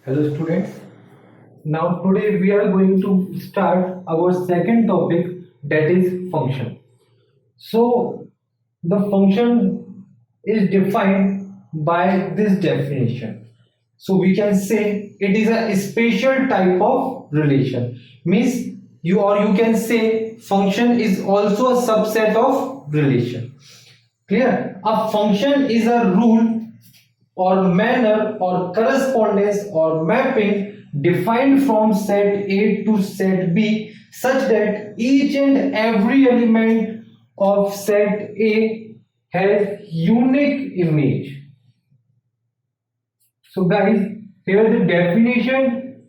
Hello students. Now today we are going to start our second topic, that is function. So the function is defined by this definition. So we can say it is a special type of relation. Means you can say function is also a subset of relation. Clear? A function is a rule or manner or correspondence or mapping defined from set A to set B such that each and every element of set A has unique image. So guys, here the definition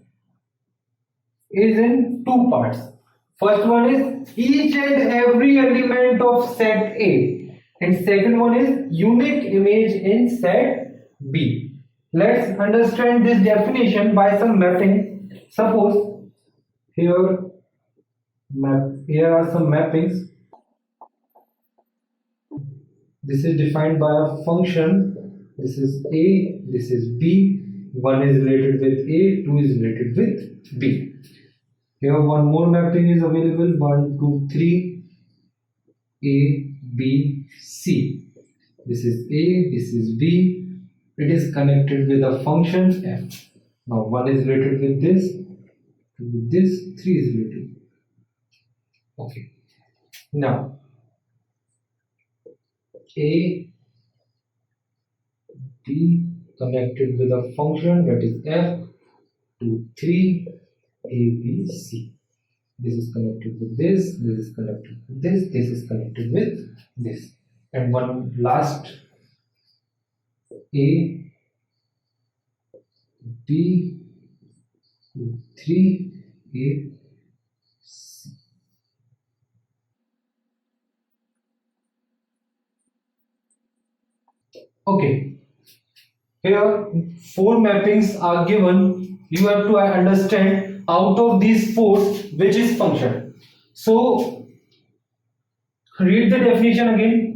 is in two parts. First one is each and every element of set A, and second one is unique image in set B. Let's understand this definition by some mapping. Suppose here are some mappings. This is defined by a function. This is A, this is B. One is related with A, two is related with B. Here one more mapping is available. 1, 2, 3. A, B, C. This is A, this is B. It is connected with a function f. Now 1 is related with this, 2 with this, 3 is related. Okay. Now A, B connected with a function, that is f. 2, 3, A, B, C. This is connected with this, this is connected with this, this is connected with this. And one last, A, B, 2, 3, A, C. Okay, here 4 mappings are given. You have to understand out of these 4 which is function. So read the definition again.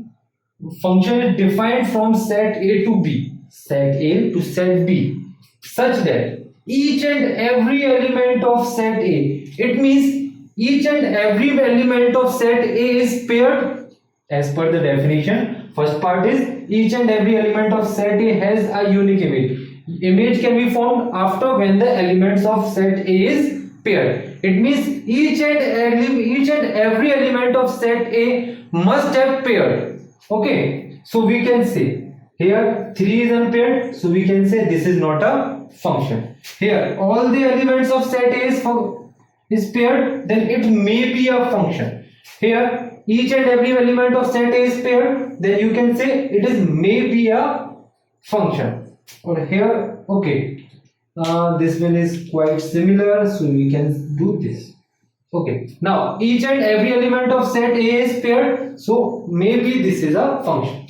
Function is defined from set A to B, set A to set B, such that each and every element of set A, it means each and every element of set A is paired as per the definition. First part is each and every element of set A has a unique image. Image can be formed after when the elements of set A is paired. It means each and every element of set A must have paired. Okay, so we can say here 3 is unpaired, so we can say this is not a function. Here all the elements of set A is paired, then it may be a function. Here each and every element of set A is paired, then you can say it is maybe a function. Or here, okay, this one is quite similar, so we can do this. Okay, now each and every element of set A is paired, so maybe this is a function.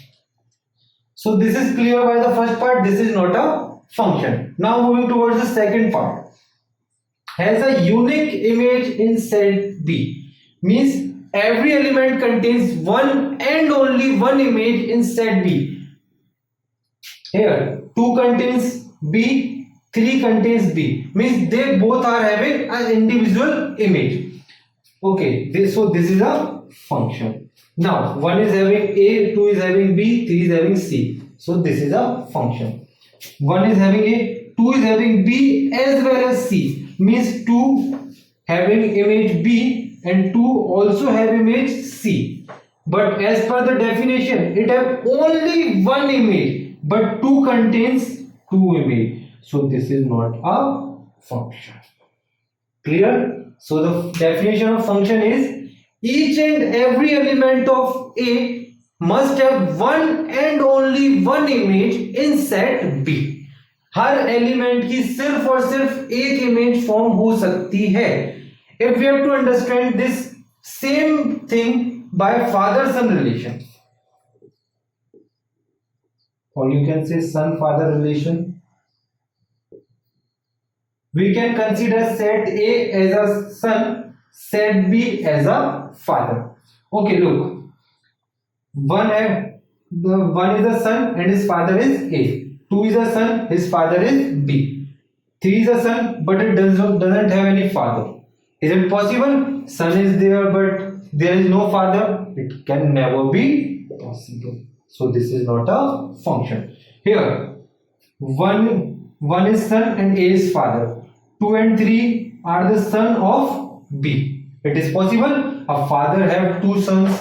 So this is clear by the first part, this is not a function. Now moving towards the second part. Has a unique image in set B, means every element contains one and only one image in set B. Here 2 contains B, 3 contains B, means they both are having an individual image. Okay, so this is a function. Now 1 is having A, 2 is having B, 3 is having C. So this is a function. 1 is having A, 2 is having B as well as C, means 2 having image B and 2 also have image C. But as per the definition, it have only one image, but 2 contains 2 image. So this is not a function. Clear? So the definition of function is each and every element of A must have one and only one image in set B. Her element की सिर्फ और सिर्फ एक image form हो सकती है. If we have to understand this same thing by father-son relation, or you can say son-father relation, we can consider set A as a son, set B as a father. Okay, look, one is a son and his father is A. 2 is a son, his father is B. 3 is a son, but it doesn't have any father. Is it possible? Son is there, but there is no father. It can never be possible. So this is not a function. Here, 1 is son and A is father. 2 and 3 are the son of B. It is possible. A father have 2 sons.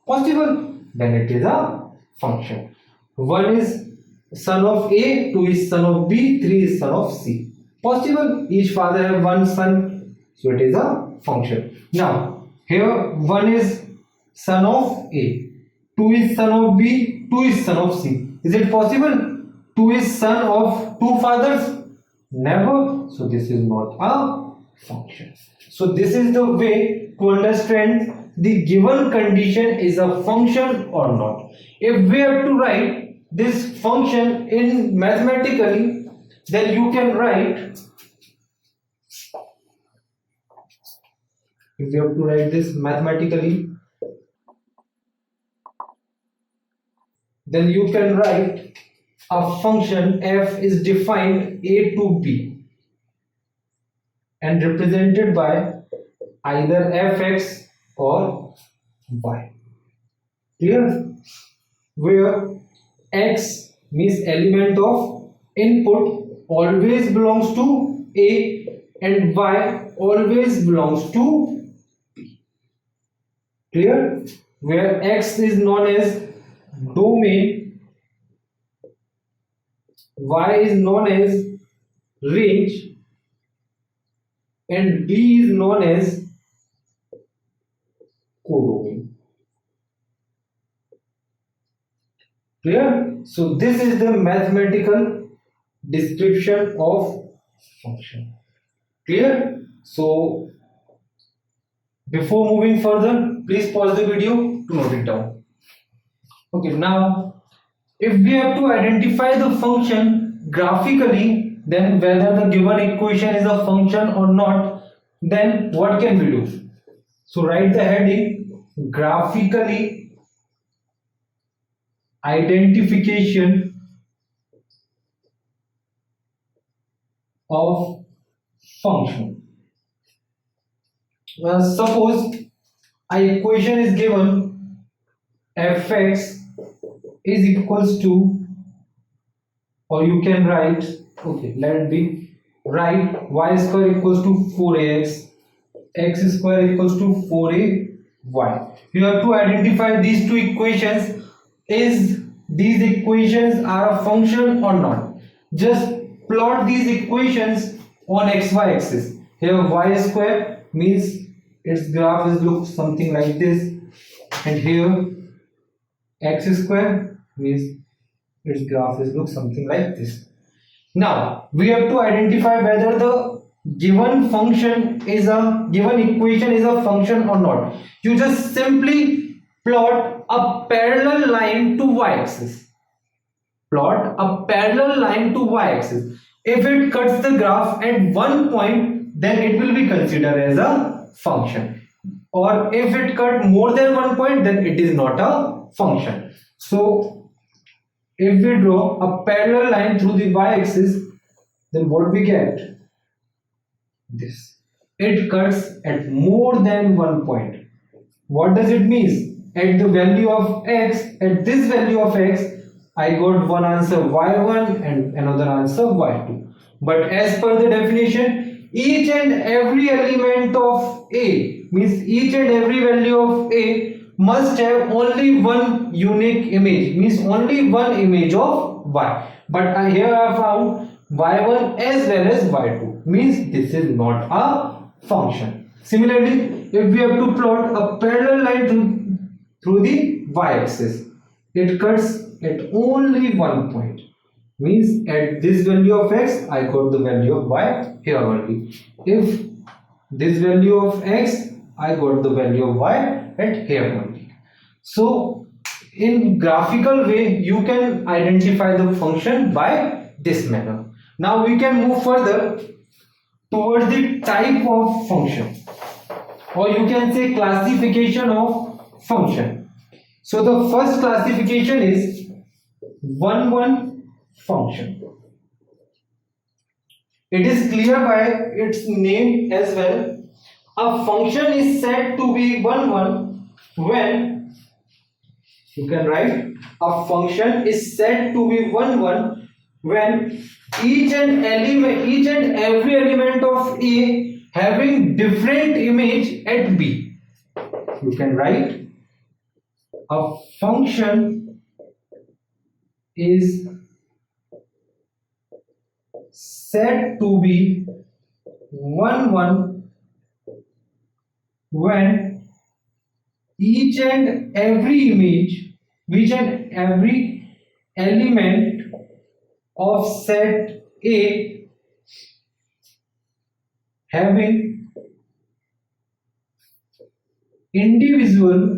Possible. Then it is a function. 1 is son of A, 2 is son of B, 3 is son of C. Possible. Each father have 1 son. So it is a function. Now, here 1 is son of A, 2 is son of B, 2 is son of C. Is it possible? 2 is son of 2 fathers? Never. So this is not a function. So this is the way to understand the given condition is a function or not. If we have to write this function in mathematically, then you can write, if you have to write this mathematically, then you can write a function f is defined a to b and represented by either fx or y. Clear? Where x means element of input always belongs to a and y always belongs to b. Clear? Where x is known as domain, y is known as range, and b is known as codomain. Clear? So this is the mathematical description of function. Clear? So before moving further, please pause the video to note it down. Okay, now if we have to identify the function graphically, then whether the given equation is a function or not, then what can we do? So write the heading graphically identification of function. Suppose an equation is given fx is equals to, or you can write, okay, let it be, write y square equals to 4ax, x square equals to 4ay. You have to identify these two equations. Is these equations are a function or not? Just plot these equations on xy axis. Here y square means its graph is look something like this, and here x square means its graph is look something like this. Now we have to identify whether the given function is a given equation is a function or not. You just simply plot a parallel line to y-axis. Plot a parallel line to y-axis. If it cuts the graph at one point, then it will be considered as a function. Or if it cut more than one point, then it is not a function. So if we draw a parallel line through the y-axis, then what we get? This. It cuts at more than one point. What does it mean? At the value of x, at this value of x, I got one answer y1 and another answer y2. But as per the definition, each and every element of A, means each and every value of A must have only one unique image, means only one image of y. But here I found y1 as well as y2, means this is not a function. Similarly, if we have to plot a parallel line through the y-axis, it cuts at only one point, means at this value of x I got the value of y here only. If this value of x, I got the value of y at here only. So in graphical way you can identify the function by this manner. Now we can move further towards the type of function, or you can say classification of function. So the first classification is 1-1 function. It is clear by its name as well. A function is said to be 1 1 when, you can write, a function is said to be 1 1 when each and every element of A having different image at B. You can write a function is said to be 1 1 when each and every element of set A having individual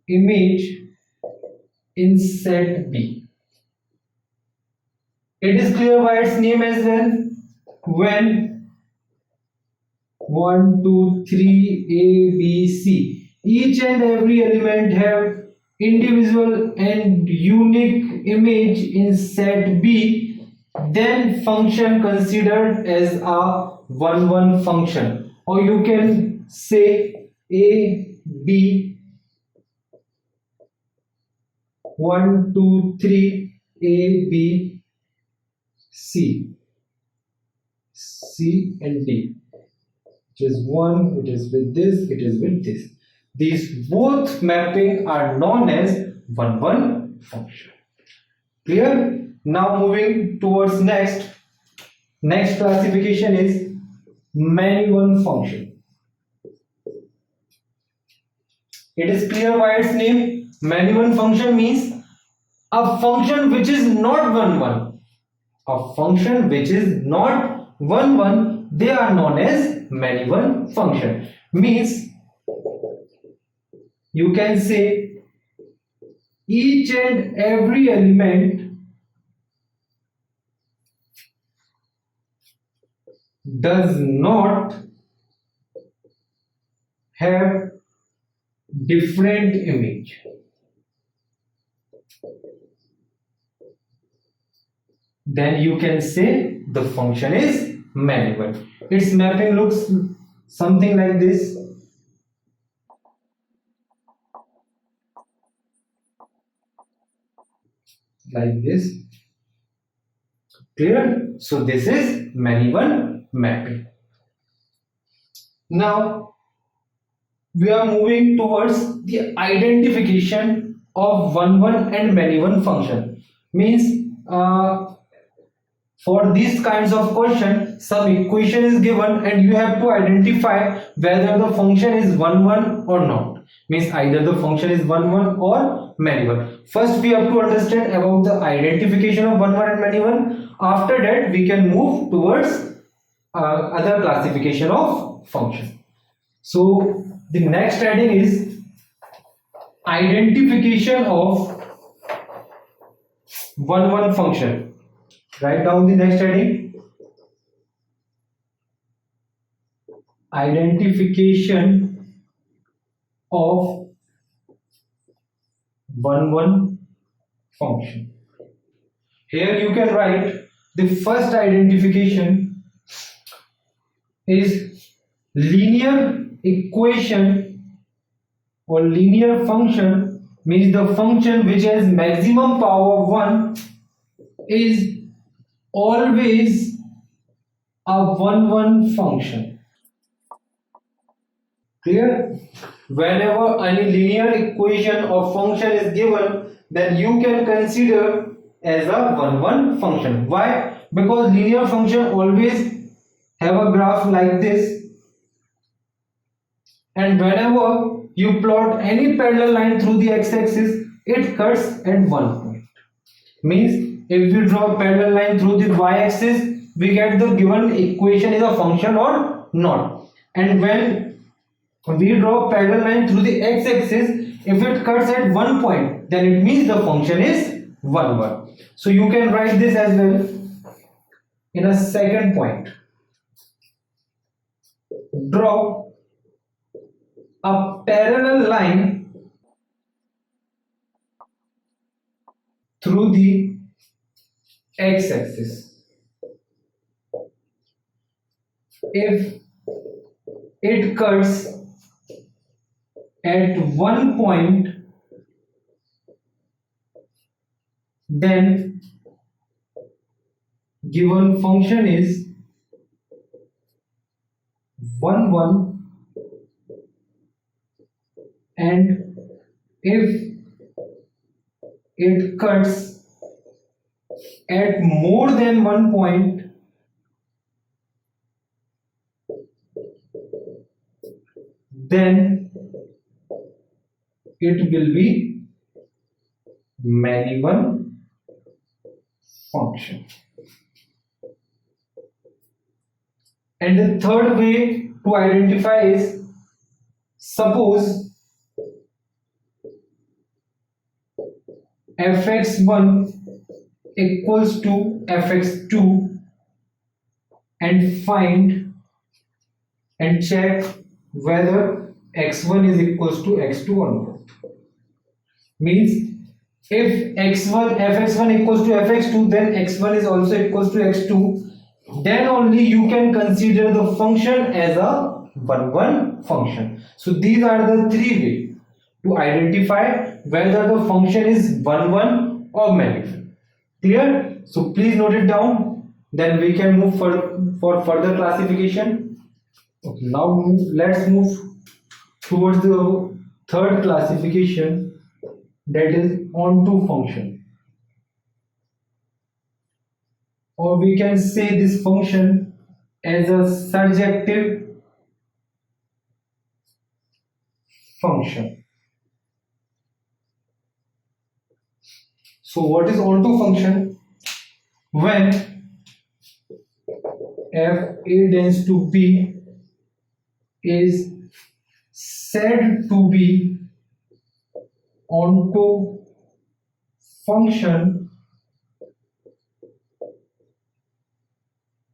image in set B. It is clear by its name as well. When 1 2 3 A B C, each and every element have individual and unique image in set B, then function considered as a 1 1 function, or you can say A B 1 2 3 A B C and D. It is 1, it is with this, it is with this. These both mapping are known as 1 1 function. Clear? Now moving towards next classification is many one function. It is clear by its name. Many one function means a function which is not 1 1. A function which is not 1 1, they are known as many one function. Means you can say each and every element does not have different image. Then you can say the function is many one. Its mapping looks something like this. Like this. Clear? So this is many one mapping. Now we are moving towards the identification of 1 1 and many one function. Means for these kinds of question, some equation is given and you have to identify whether the function is 1 1 or not. Means either the function is 1 1 or many one. First we have to understand about the identification of 1 1 and many one. After that we can move towards other classification of function. So the next heading is identification of 1 1 function. Write down the next heading. Identification of 1 1 function. Here you can write the first identification is linear equation or linear function, means the function which has maximum power 1 is always a 1 1 function. Clear? Whenever any linear equation or function is given, then you can consider as a 1 1 function. Why? Because linear function always have a graph like this, and whenever you plot any parallel line through the x-axis, it cuts at one point. Means if we draw a parallel line through the y-axis, we get the given equation is a function or not. And when we draw a parallel line through the x-axis, if it cuts at one point, then it means the function is 1 1. So you can write this as well in a second point. Draw a parallel line through the x-axis. If it cuts at one point, then given function is 1 1, and if it cuts at more than one point, then it will be many one function. And the third way to identify is, suppose fx1 equals to fx2, and find and check whether x1 is equals to x2 or not. Means if fx1 equals to fx2, then x1 is also equals to x2, then only you can consider the function as a 1 1 function. So these are the three ways to identify whether the function is 1 1 or many. Clear? So please note it down, then we can move for further classification. Okay, now let's move towards the third classification, that is onto function, or we can say this function as a surjective function. So what is onto function? When f a tends to b is said to be onto function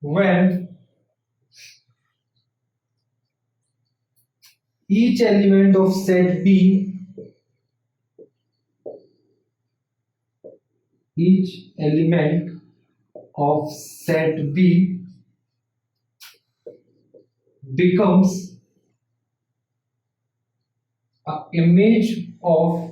when each element of set B becomes an image of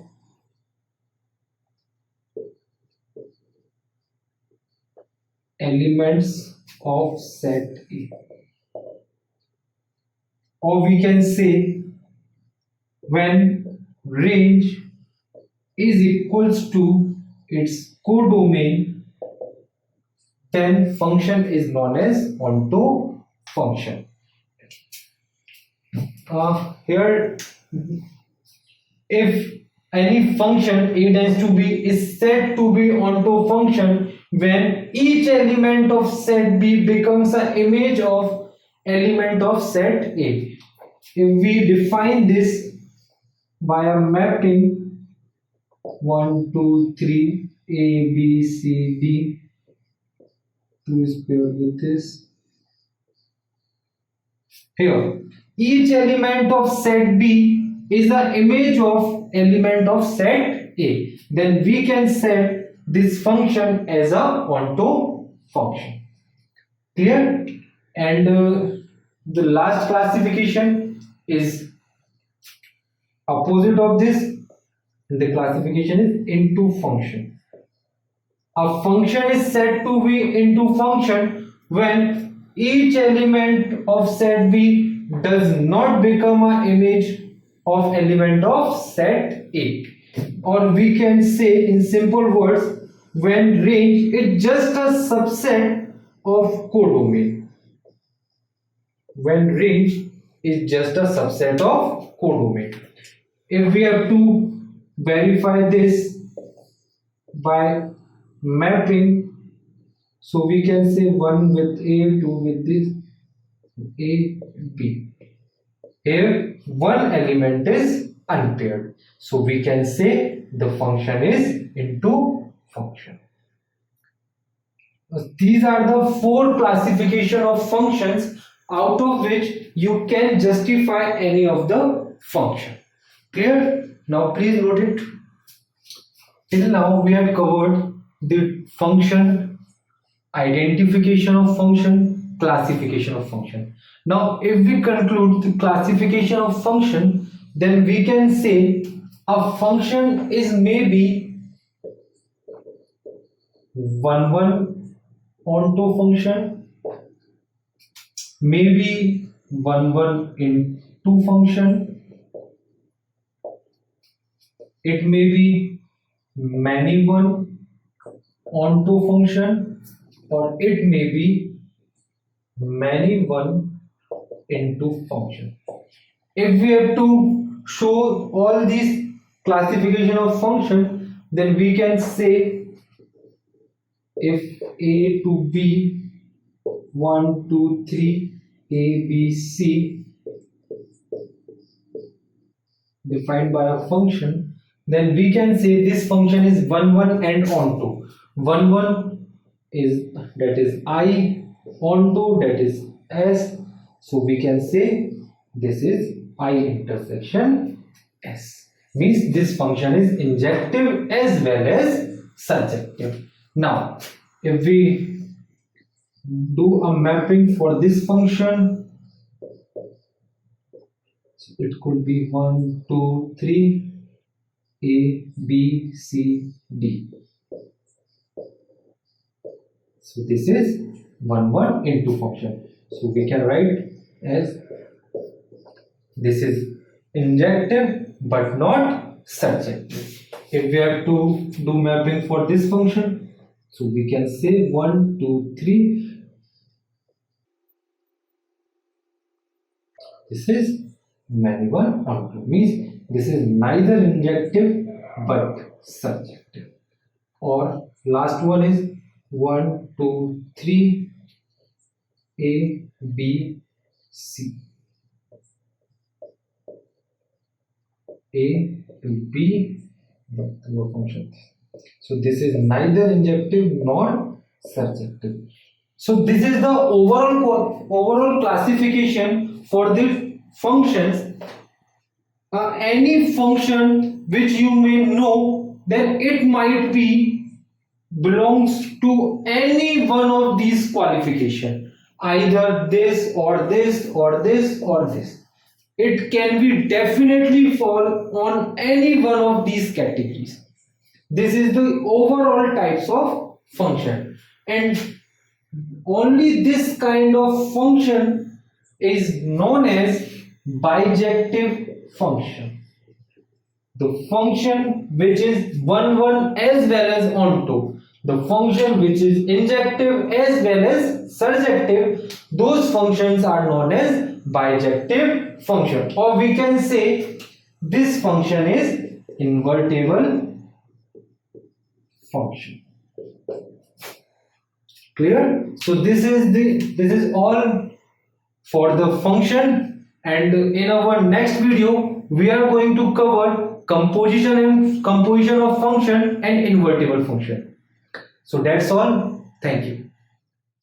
elements of set A, or we can say when range is equals to its codomain, then function is known as onto function. Here, if any function a tends to b is said to be onto function when each element of set B becomes an image of element of set A. If we define this by a mapping 1 2 3 a b c d, please bear with this. Here, each element of set B is the image of element of set A. Then we can set this function as a onto function. Clear? And the last classification is opposite of this. The classification is into function. A function is said to be into function when each element of set B does not become an image of element of set A, or we can say in simple words, when range is just a subset of codomain. When range is just a subset of codomain. If we have to verify this by mapping, so we can say 1 with A, 2 with this A, B. Here one element is unpaired, so we can say the function is into function. These are the 4 classification of functions out of which you can justify any of the function. Clear? Now please note it. Till now we have covered the function, identification of function, classification of function. Now if we conclude the classification of function, then we can say a function is maybe 1 onto function, maybe 1 into function, it may be many one onto function, or it may be many one into function. If we have to show all these classification of function, then we can say if A to B, 1, 2, 3, A, B, C defined by a function, then we can say this function is 1 and onto. 1 is, that is I, onto, that is S. So we can say this is I intersection S. Means this function is injective as well as surjective. Now if we do a mapping for this function, so it could be 1, 2, 3, A, B, C, D. So this is 1 into function. So we can write as this is injective but not surjective. If we have to do mapping for this function, so we can say 1, 2, 3. This is many one onto, means this is neither injective but surjective. Or last one is 1, 2, 3, A, B, C. A to B, the function. So this is neither injective nor surjective. So this is the overall classification for the functions. Any function which you may know, then it might be belongs to any one of these qualification, either this or this or this or this. It can be definitely fall on any one of these categories. This is the overall types of function, and only this kind of function is known as bijective function. The function which is 1 as well as onto, the function which is injective as well as surjective, those functions are known as bijective function. Or we can say this function is invertible function. Clear? So this is all for the function, and in our next video we are going to cover composition of function and invertible function. So that's all. Thank you.